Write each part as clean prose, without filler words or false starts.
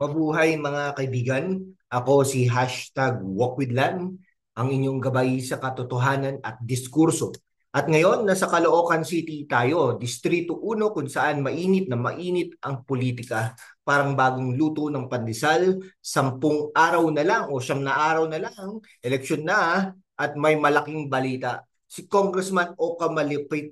Mabuhay mga kaibigan, ako si #WalkWithLan, ang inyong gabay sa katotohanan at diskurso. At ngayon, nasa Caloocan City tayo, Distrito 1 kung saan mainit na mainit ang politika. Parang bagong luto ng pandesal, 10 araw na lang o 9 na araw na lang, eleksyon na at may malaking balita. Si Congressman Oka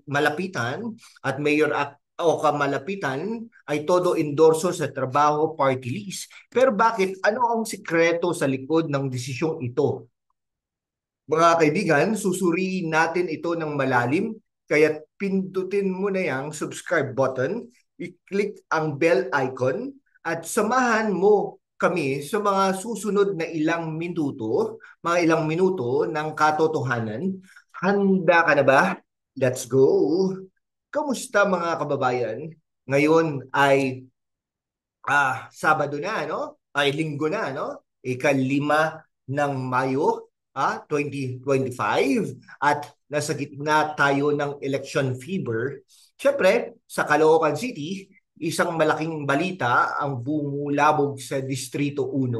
Malapitan at Mayor Oka Malapitan ay todo endorso sa trabaho party list. Pero bakit? Ano ang sikreto sa likod ng desisyong ito? Mga kaibigan, susuriin natin ito ng malalim, kaya pindutin mo na yung subscribe button, i-click ang bell icon, at samahan mo kami sa mga susunod na mga ilang minuto ng katotohanan. Handa ka na ba? Let's go! Kamusta mga kababayan? Ngayon ay Sabado na, no? Ay linggo na, no? Ika-5 ng Mayo, 2025 at nasa gitna tayo ng election fever. Siyempre, sa Caloocan City, isang malaking balita ang bumulabog sa Distrito 1.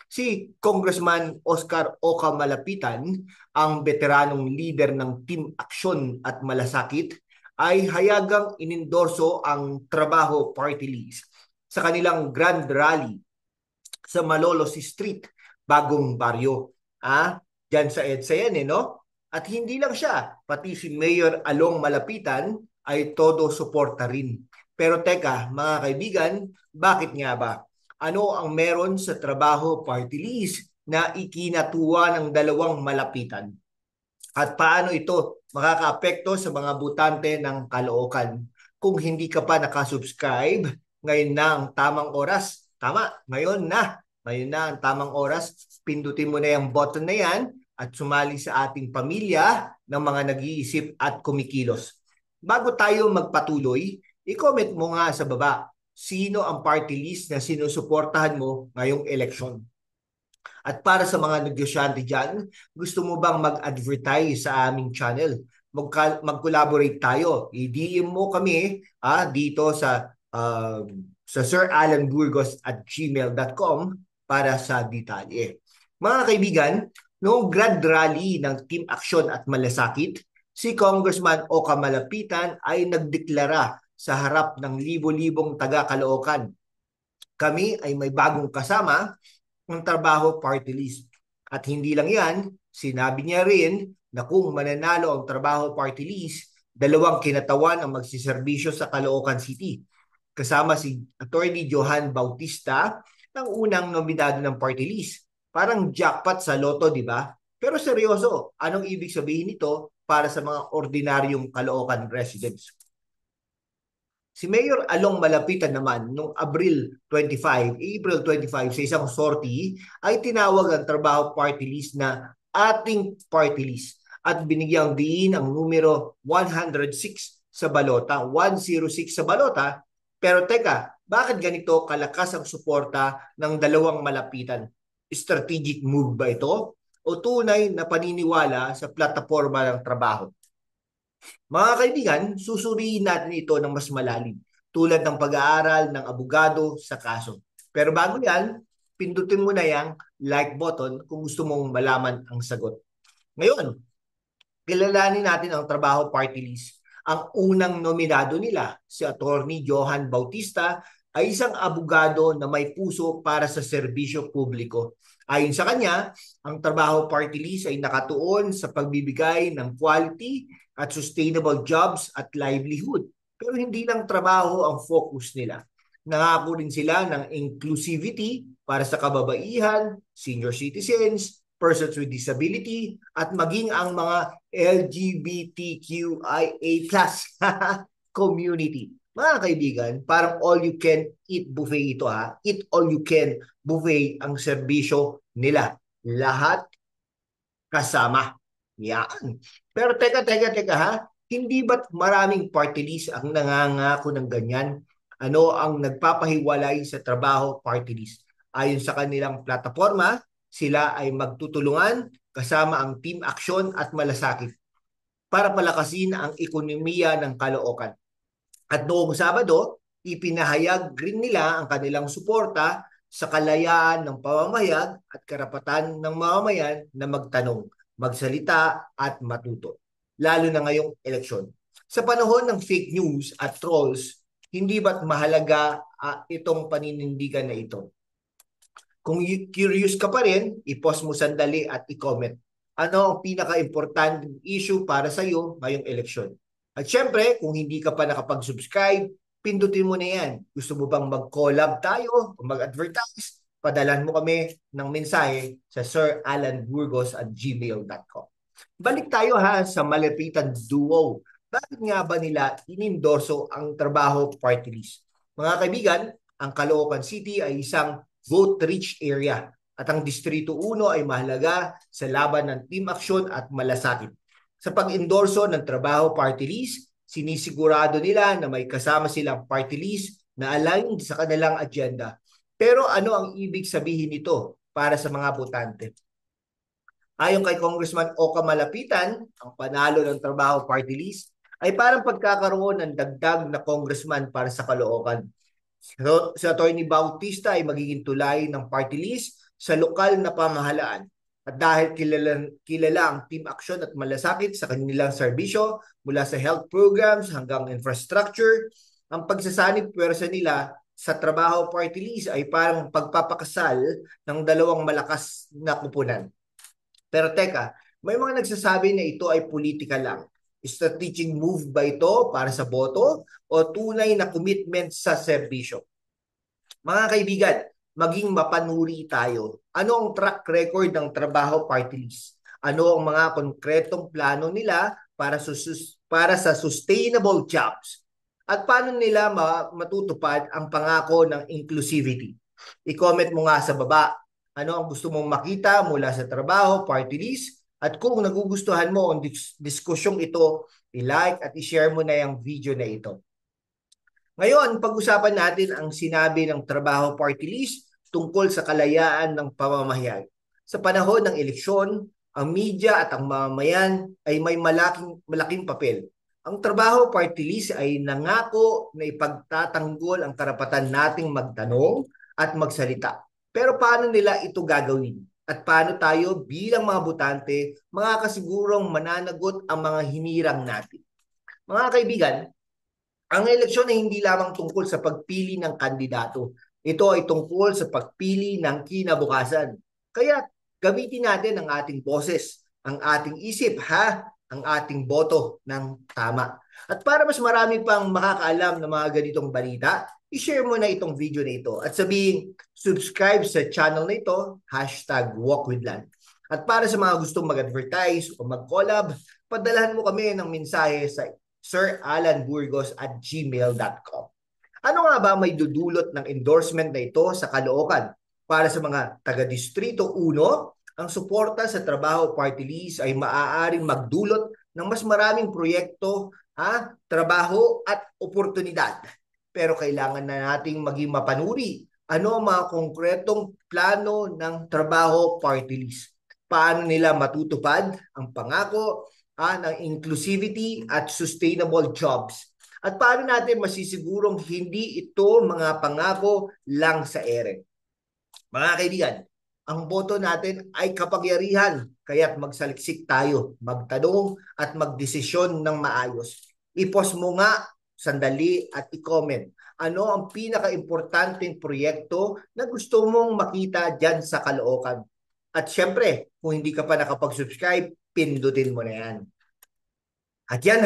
Si Congressman Oscar Oca Malapitan, ang veteranong leader ng Team Aksyon at Malasakit, ay hayagang inendorso ang Trabaho Party List sa kanilang grand rally sa Malolos Street, Bagong Baryo. Diyan sa EDSA yan no? At hindi lang siya, pati si Mayor Along Malapitan ay todo suporta rin. Pero teka, mga kaibigan, bakit nga ba? Ano ang meron sa trabaho party list na ikinatuwa ng dalawang malapitan? At paano ito makakaapekto sa mga butante ng Caloocan? Kung hindi ka pa nakasubscribe, ngayon na ang tamang oras. Tama, ngayon na. Ngayon na ang tamang oras. Pindutin mo na yung button na yan at sumali sa ating pamilya ng mga nag-iisip at kumikilos. Bago tayo magpatuloy, i-comment mo nga sa baba sino ang party list na sinusuportahan mo ngayong eleksyon. At para sa mga negosyante dyan, gusto mo bang mag-advertise sa aming channel? Mag-collaborate tayo. I-DM mo kami dito sa siralanburgos@gmail.com para sa detalye. Mga kaibigan, noong grand rally ng Team Aksyon at Malasakit, si Congressman Oka Malapitan ay nagdeklara sa harap ng libo-libong taga-Caloocan. Kami ay may bagong kasama ng trabaho party list. At hindi lang yan, sinabi niya rin na kung mananalo ang trabaho party list, 2 kinatawan ang magsiservisyo sa Caloocan City. Kasama si Attorney Johan Bautista, ang unang nominado ng party list. Parang jackpot sa loto, di ba? Pero seryoso, anong ibig sabihin nito para sa mga ordinaryong Caloocan residents? Si Mayor Along Malapitan naman noong April 25 sa isang sortie ay tinawag ang trabaho party list na ating party list at binigyang diin ang numero 106 sa balota, 106 sa balota. Pero teka, bakit ganito kalakas ang suporta ng dalawang malapitan? Strategic move ba ito? O tunay na paniniwala sa plataforma ng trabaho? Mga kaibigan, susuriin natin ito ng mas malalim, tulad ng pag-aaral ng abogado sa kaso. Pero bago yan, pindutin mo na yung like button kung gusto mong malaman ang sagot. Ngayon, kilalanin natin ang trabaho party list. Ang unang nominado nila, si Attorney Johan Bautista, ay isang abogado na may puso para sa serbisyo publiko. Ayon sa kanya, ang trabaho party list ay nakatuon sa pagbibigay ng quality at sustainable jobs at livelihood. Pero hindi lang trabaho ang focus nila. Nangako rin sila ng inclusivity para sa kababaihan, senior citizens, persons with disability, at maging ang mga LGBTQIA+ community. Mga kaibigan, parang all you can eat buffet ito Eat all you can buffet ang serbisyo nila. Lahat kasama. Yan. Pero teka Hindi ba't maraming party list ang nangangako ng ganyan? Ano ang nagpapahiwalay sa trabaho party list? Ayon sa kanilang plataforma, sila ay magtutulungan kasama ang Team Aksyon at Malasakit para palakasin ang ekonomiya ng Caloocan. At noong Sabado, ipinahayag rin nila ang kanilang suporta sa kalayaan ng pamamahayag at karapatan ng mamamayan na magtanong, magsalita at matuto, lalo na ngayong eleksyon. Sa panahon ng fake news at trolls, hindi ba't mahalaga itong paninindigan na ito? Kung curious ka pa rin, i-pause mo sandali at i-comment. Ano ang pinaka-importanting issue para sa iyo ngayong eleksyon? At syempre, kung hindi ka pa nakapag-subscribe, pindutin mo na yan. Gusto mo bang mag-collab tayo o mag-advertise? Padalan mo kami ng mensahe sa siralanburgos@gmail.com. Balik tayo sa malapitan duo. Bakit nga ba nila inindorso ang trabaho party list? Mga kaibigan, ang Caloocan City ay isang vote-rich area at ang Distrito 1 ay mahalaga sa laban ng Team Aksyon at Malasakit. Sa pag-endorso ng trabaho party list, sinisigurado nila na may kasama silang party list na aligned sa kanilang agenda. Pero ano ang ibig sabihin nito para sa mga botante? Ayon kay Congressman Oka Malapitan, ang panalo ng trabaho party list ay parang pagkakaroon ng dagdag na congressman para sa Caloocan. Si Atty. Bautista ay magiging tulay ng party list sa lokal na pamahalaan. At dahil kilala ang Team Aksyon at Malasakit sa kanilang serbisyo mula sa health programs hanggang infrastructure, ang pagsasanib puwersa nila sa trabaho party list ay parang pagpapakasal ng dalawang malakas na kupunan. Pero teka, may mga nagsasabi na ito ay politika lang. Strategic move ba ito para sa boto o tunay na commitment sa serbisyo? Mga kaibigan, maging mapanuri tayo. Ano ang track record ng trabaho party list? Ano ang mga konkretong plano nila para sa sustainable jobs? At paano nila matutupad ang pangako ng inclusivity? I-comment mo nga sa baba. Ano ang gusto mong makita mula sa trabaho party list? At kung nagugustuhan mo ang diskusyong ito, i-like at i-share mo na yung video na ito. Ngayon, pag-usapan natin ang sinabi ng trabaho party list tungkol sa kalayaan ng pamamahayag. Sa panahon ng eleksyon, ang media at ang mamamayan ay may malaking papel. Ang trabaho party list ay nangako na ipagtatanggol ang karapatan nating magtanong at magsalita. Pero paano nila ito gagawin? At paano tayo bilang mga botante makakasigurong mananagot ang mga hinirang natin? Mga kaibigan, ang eleksyon ay hindi lamang tungkol sa pagpili ng kandidato. Ito ay tungkol sa pagpili ng kinabukasan. Kaya gamitin natin ang ating boses, ang ating isip, ang ating boto ng tama. At para mas marami pang makakaalam ng mga ganitong balita, i-share mo na itong video na ito at sabihin, subscribe sa channel na ito, #WalkWithLan. At para sa mga gustong mag-advertise o mag-collab, padalahan mo kami ng mensahe sa siralanburgos@gmail.com. Ano nga ba may dudulot ng endorsement na ito sa Caloocan? Para sa mga taga-Distrito 1, ang suporta sa trabaho party list ay maaaring magdulot ng mas maraming proyekto, trabaho at oportunidad. Pero kailangan na nating maging mapanuri. Ano ang mga konkretong plano ng trabaho party list? Paano nila matutupad ang pangako ng inclusivity at sustainable jobs? At paano natin masisigurong hindi ito mga pangako lang sa ere? Mga kaibigan, ang boto natin ay kapangyarihan, kaya't magsaliksik tayo, magtanong at magdesisyon ng maayos. I-post mo nga sandali at i-comment. Ano ang pinaka-importanteng proyekto na gusto mong makita dyan sa Caloocan? At syempre, kung hindi ka pa nakapag-subscribe, pindutin mo na yan. At yan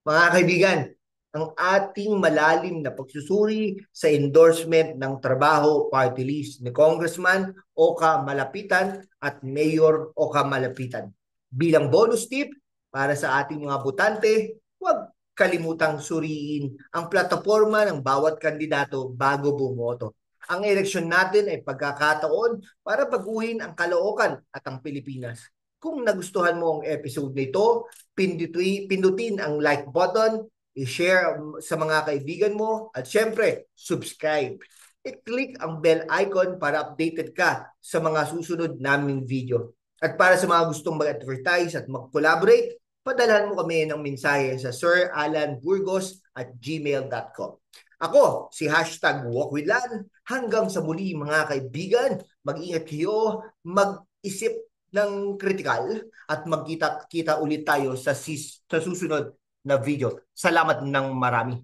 mga kaibigan, ang ating malalim na pagsusuri sa endorsement ng trabaho party list ni Congressman Oka Malapitan at Mayor Oka Malapitan. Bilang bonus tip para sa ating mga botante, huwag kalimutang suriin ang plataforma ng bawat kandidato bago bumoto. Ang eleksyon natin ay pagkakataon para baguhin ang Caloocan at ang Pilipinas. Kung nagustuhan mo ang episode nito, pindutin ang like button, i-share sa mga kaibigan mo, at syempre, subscribe. I-click ang bell icon para updated ka sa mga susunod naming video. At para sa mga gustong mag-advertise at mag-collaborate, padalhan mo kami ng mensahe sa siralanburgos@gmail.com. Ako, si hashtag WalkWithLan. Hanggang sa muli mga kaibigan, mag-ingat kayo, mag-isip ng kritikal at magkita-kita ulit tayo sa susunod na video. Salamat ng marami.